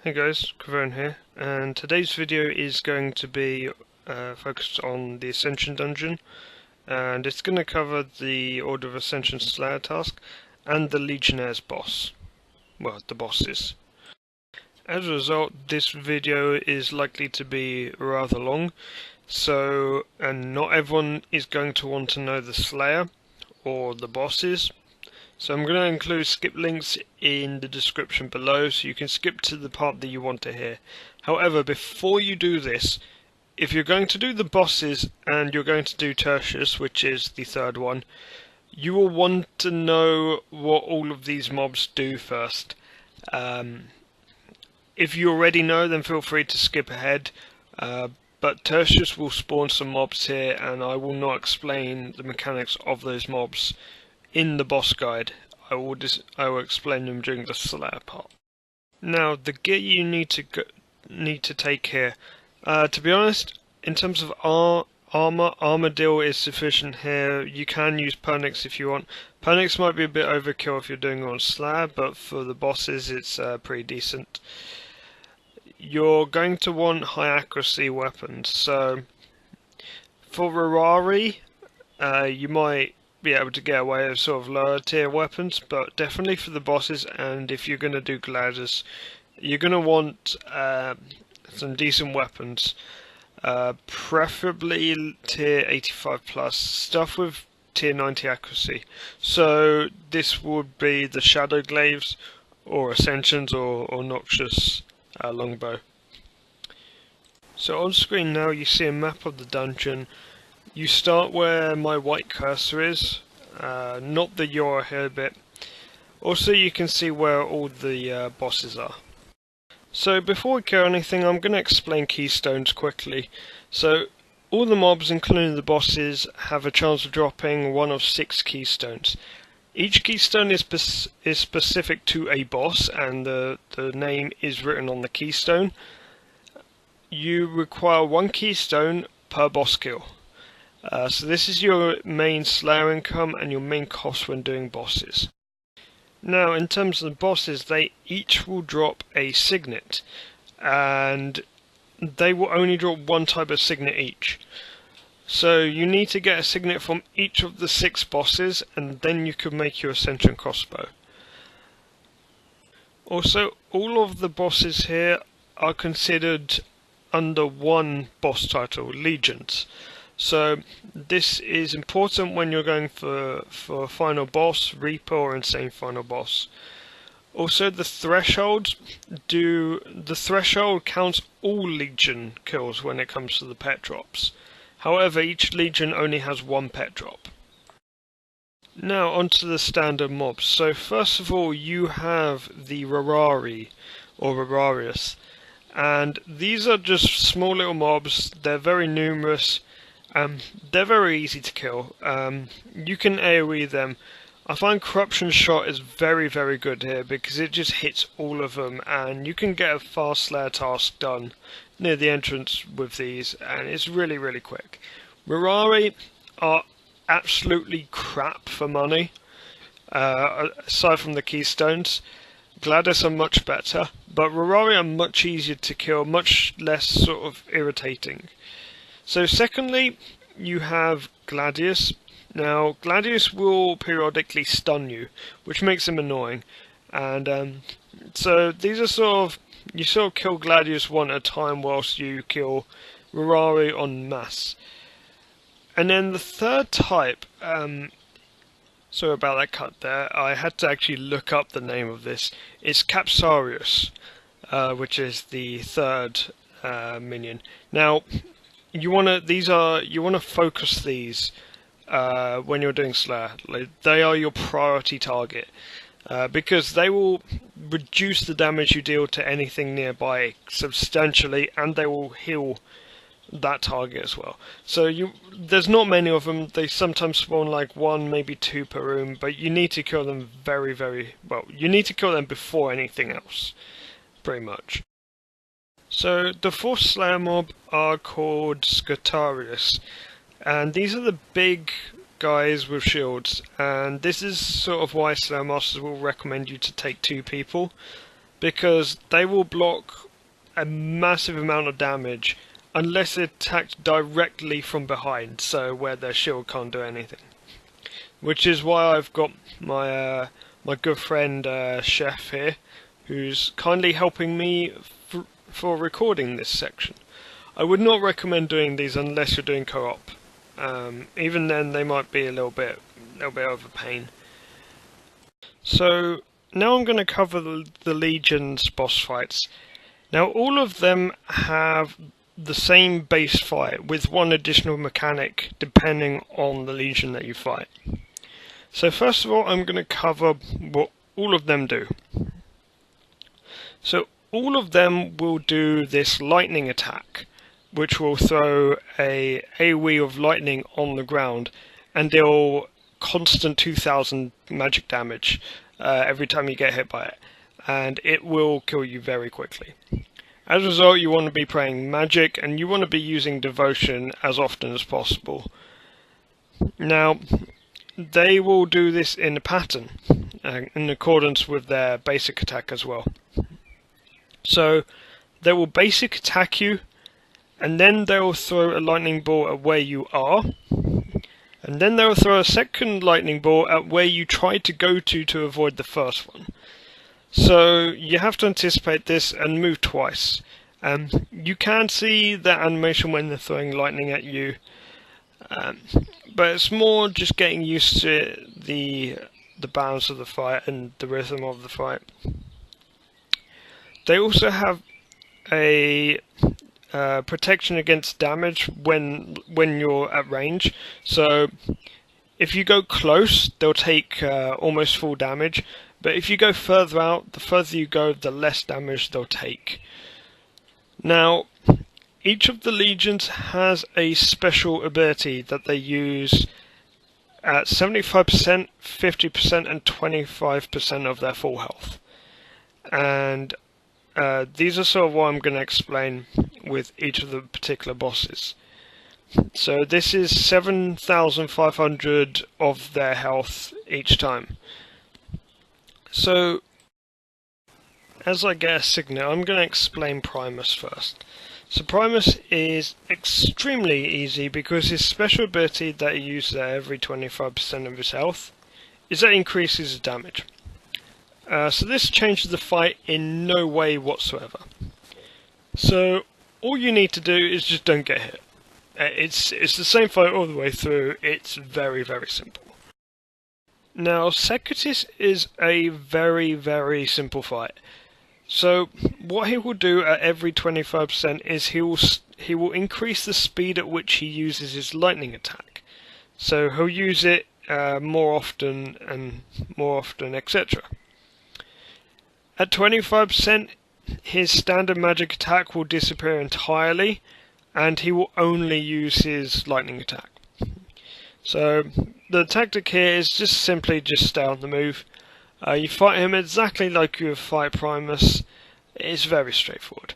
Hey guys, Cravone here, and today's video is going to be focused on the Ascension dungeon, and it's going to cover the Order of Ascension Slayer task and the Legionnaires boss. Well, the bosses. As a result, this video is likely to be rather long, and not everyone is going to want to know the Slayer or the bosses. So I'm going to include skip links in the description below, so you can skip to the part that you want to hear. However, before you do this, if you're going to do the bosses and you're going to do Tertius, which is the third one, you will want to know what all of these mobs do first. If you already know, then feel free to skip ahead. But Tertius will spawn some mobs here, and I will not explain the mechanics of those mobs in the boss guide. I will explain them during the Slayer part. Now, the gear you need to take here. To be honest, in terms of armor is sufficient here. You can use Pernix if you want. Pernix might be a bit overkill if you're doing it on Slayer, but for the bosses it's pretty decent. You're going to want high accuracy weapons. So for Rorarius, you might be able to get away with sort of lower tier weapons, but definitely for the bosses, and if you're going to do Gladius, you're going to want some decent weapons, preferably tier 85 plus, stuff with tier 90 accuracy. So this would be the Shadow Glaives or Ascensions or Noxious longbow. So on screen now you see a map of the dungeon. You start where my white cursor is, not the Euro here bit. Also you can see where all the bosses are. So before we go anything, I'm going to explain keystones quickly. So all the mobs, including the bosses, have a chance of dropping one of 6 keystones. Each keystone is specific to a boss, and the name is written on the keystone. You require 1 keystone per boss kill. So this is your main Slayer income and your main cost when doing bosses. Now, in terms of the bosses, they each will drop a signet, and they will only drop 1 type of signet each. So you need to get a signet from each of the 6 bosses, and then you can make your Ascension crossbow. Also, all of the bosses here are considered under one boss title, Legions. So this is important when you're going for final boss, Reaper, or Insane final boss. Also, the threshold counts all Legion kills when it comes to the pet drops. However, each Legion only has 1 pet drop. Now onto the standard mobs. So first of all, you have the Rorarius or Rorarius, and these are just small little mobs. They're very numerous. They're very easy to kill. You can AoE them. I find Corruption Shot is very, very good here because it just hits all of them, and you can get a fast Slayer task done near the entrance with these, and it's really, really quick. Rorarius are absolutely crap for money, aside from the keystones. Gladius are much better, but Rorarius are much easier to kill, much less sort of irritating. So secondly, you have Gladius. Now, Gladius will periodically stun you, which makes him annoying. And so these are you sort of kill Gladius one at a time whilst you kill Rorarius en masse. And then the third type, sorry about that cut there, I had to actually look up the name of this. It's Capsarius, which is the third minion. Now, you wanna focus these when you're doing Slayer. They are your priority target because they will reduce the damage you deal to anything nearby substantially, and they will heal that target as well. So there's not many of them. They sometimes spawn like 1, maybe 2 per room, but you need to kill them very, very well. You need to kill them before anything else, pretty much. So the 4th Slayer mob are called Scutarius, and these are the big guys with shields, and this is sort of why Slayer Masters will recommend you to take 2 people, because they will block a massive amount of damage unless it's attacked directly from behind, so where their shield can't do anything. Which is why I've got my my good friend Chef here, who's kindly helping me for recording this section. I would not recommend doing these unless you're doing co-op. Even then, they might be a little bit of a pain. So now I'm going to cover the Legion's boss fights. Now all of them have the same base fight with one additional mechanic depending on the Legion that you fight. So first of all, I'm going to cover what all of them do. So all of them will do this lightning attack, which will throw a AoE of lightning on the ground and deal constant 2000 magic damage every time you get hit by it, and it will kill you very quickly. As a result, you want to be praying magic and you want to be using devotion as often as possible. Now, they will do this in a pattern, in accordance with their basic attack as well. So, they will basic attack you, and then they will throw a lightning ball at where you are, and then they will throw a second lightning ball at where you tried to go to avoid the first one. So you have to anticipate this and move twice. You can see that animation when they're throwing lightning at you, but it's more just getting used to the balance of the fight and the rhythm of the fight. They also have a protection against damage when you're at range. So if you go close, they'll take almost full damage. But if you go further out, the further you go, the less damage they'll take. Now, each of the legions has a special ability that they use at 75%, 50% and 25% of their full health. And these are sort of what I'm going to explain with each of the particular bosses. So this is 7,500 of their health each time. So, as I get a signal, I'm going to explain Primus first. So Primus is extremely easy because his special ability that he uses at every 25% of his health is that it increases his damage. So this changes the fight in no way whatsoever. So all you need to do is just don't get hit. It's the same fight all the way through. It's very, very simple. Now, Scutarius is a very, very simple fight. So, what he will do at every 25% is he will increase the speed at which he uses his lightning attack. So, he'll use it more often, etc. At 25%, his standard magic attack will disappear entirely, and he will only use his lightning attack. So, the tactic here is just simply stay on the move. You fight him exactly like you would fight Primus. It's very straightforward.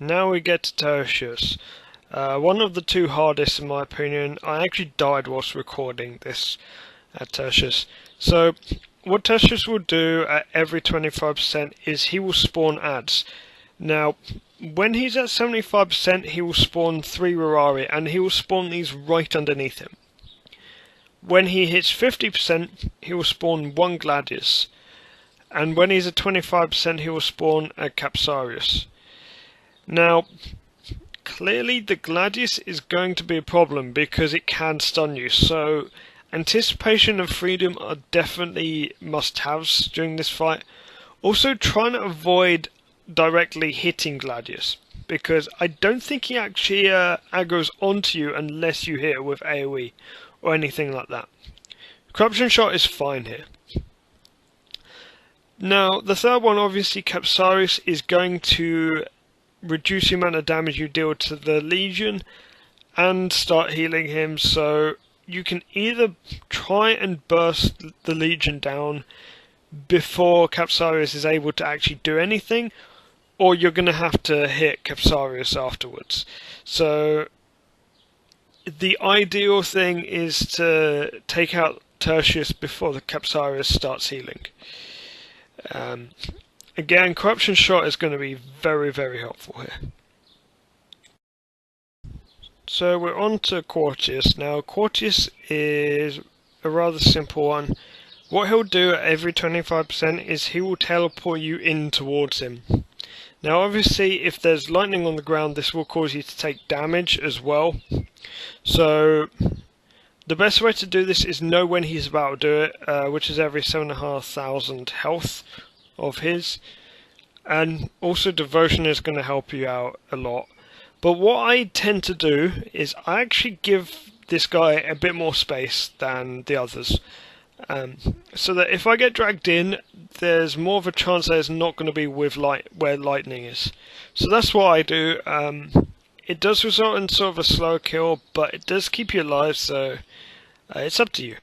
Now we get to Tertius. One of the two hardest in my opinion. I actually died whilst recording this at Tertius. So, what Tertius will do at every 25% is he will spawn adds. Now, when he's at 75%, he will spawn 3 Rorarius, and he will spawn these right underneath him. When he hits 50%, he will spawn 1 Gladius, and when he's at 25%, he will spawn a Capsarius. Now, clearly the Gladius is going to be a problem because it can stun you, so anticipation and freedom are definitely must-haves during this fight. Also, trying to avoid directly hitting Gladius, because I don't think he actually aggroes onto you unless you hit it with AoE or anything like that. Corruption Shot is fine here. Now, the third one, obviously, Capsarius, is going to reduce the amount of damage you deal to the Legion and start healing him, so you can either try and burst the Legion down before Capsarius is able to actually do anything, or you're going to have to hit Capsarius afterwards. So the ideal thing is to take out Tertius before the Capsarius starts healing. again, Corruption Shot is going to be very, very helpful here. So we're on to Quartus. Now Quartus is a rather simple one. What he'll do at every 25% is he will teleport you in towards him. Now obviously if there's lightning on the ground, this will cause you to take damage as well. So the best way to do this is know when he's about to do it, which is every 7,500 health of his. And also Devotion is going to help you out a lot. But what I tend to do is I actually give this guy a bit more space than the others. So that if I get dragged in, there's more of a chance that it's not going to be with where lightning is. So that's what I do. It does result in sort of a slower kill, but it does keep you alive, so it's up to you.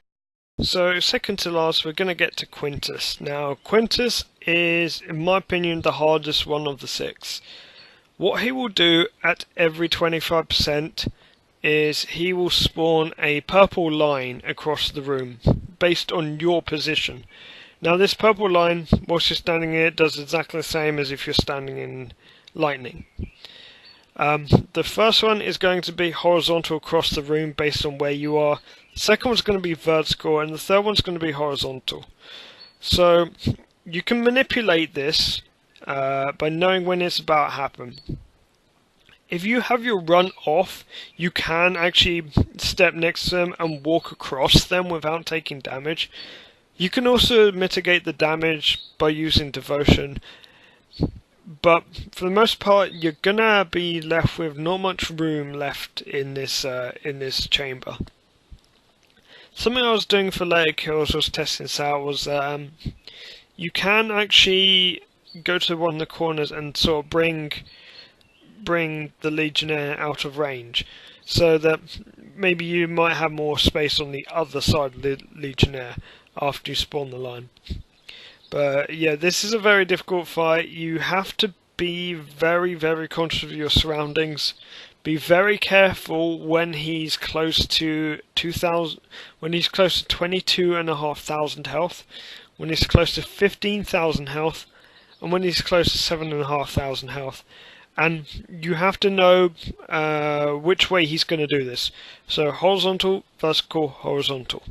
So second to last, we're going to get to Quintus. Now Quintus is, in my opinion, the hardest one of the 6. What he will do at every 25% is he will spawn a purple line across the room based on your position. Now this purple line, whilst you're standing here, does exactly the same as if you're standing in lightning. The first one is going to be horizontal across the room based on where you are. The second one's going to be vertical, and the third one's going to be horizontal. So you can manipulate this by knowing when it's about to happen. If you have your run off, you can actually step next to them and walk across them without taking damage. You can also mitigate the damage by using Devotion, but for the most part you're gonna be left with not much room left in this chamber. Something I was doing for later kills, was testing this out, was you can actually go to one of the corners and sort of bring the Legionnaire out of range, so that maybe you might have more space on the other side of the Legionnaire after you spawn the line. But yeah, this is a very difficult fight. You have to be very, very conscious of your surroundings. Be very careful when he's close to 2,000, when he's close to 22,500 health, when he's close to 15,000 health, and when he's close to 7,500 health. And you have to know which way he's going to do this. So horizontal, vertical, horizontal.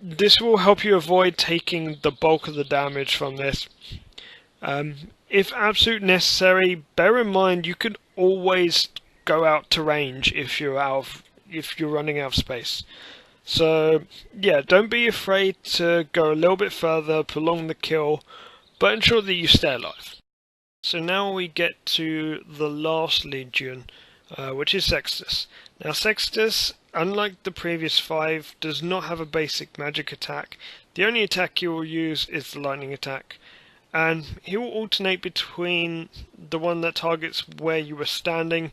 This will help you avoid taking the bulk of the damage from this. If absolutely necessary, bear in mind you can always go out to range if you're running out of space. So yeah, don't be afraid to go a little bit further, prolong the kill, but ensure that you stay alive. So now we get to the last Legion, which is Sextus. Now Sextus, unlike the previous 5, does not have a basic magic attack. The only attack he will use is the lightning attack, and he will alternate between the one that targets where you were standing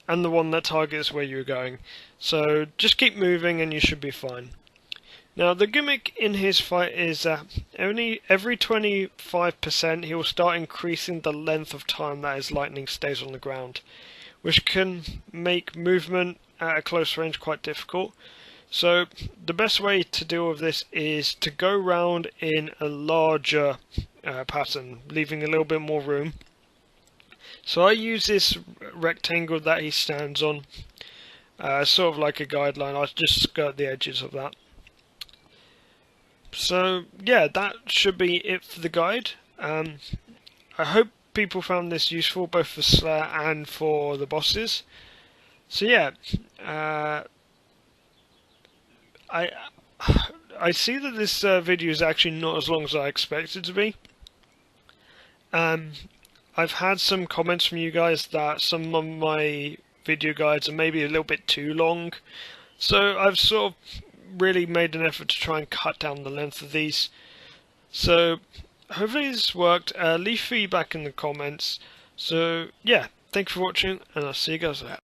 and the one that targets where you were going. So just keep moving and you should be fine. Now the gimmick in his fight is that every 25% he will start increasing the length of time that his lightning stays on the ground, which can make movement at a close range quite difficult. So the best way to deal with this is to go round in a larger pattern, leaving a little bit more room. So I use this rectangle that he stands on, sort of like a guideline. I just skirt the edges of that. So yeah, that should be it for the guide. I hope people found this useful, both for Slayer and for the bosses. So yeah, I see that this video is actually not as long as I expected it to be. I've had some comments from you guys that some of my video guides are maybe a little bit too long, so I've sort of really made an effort to try and cut down the length of these. So hopefully this worked. Leave feedback in the comments. So yeah, thank you for watching, and I'll see you guys later.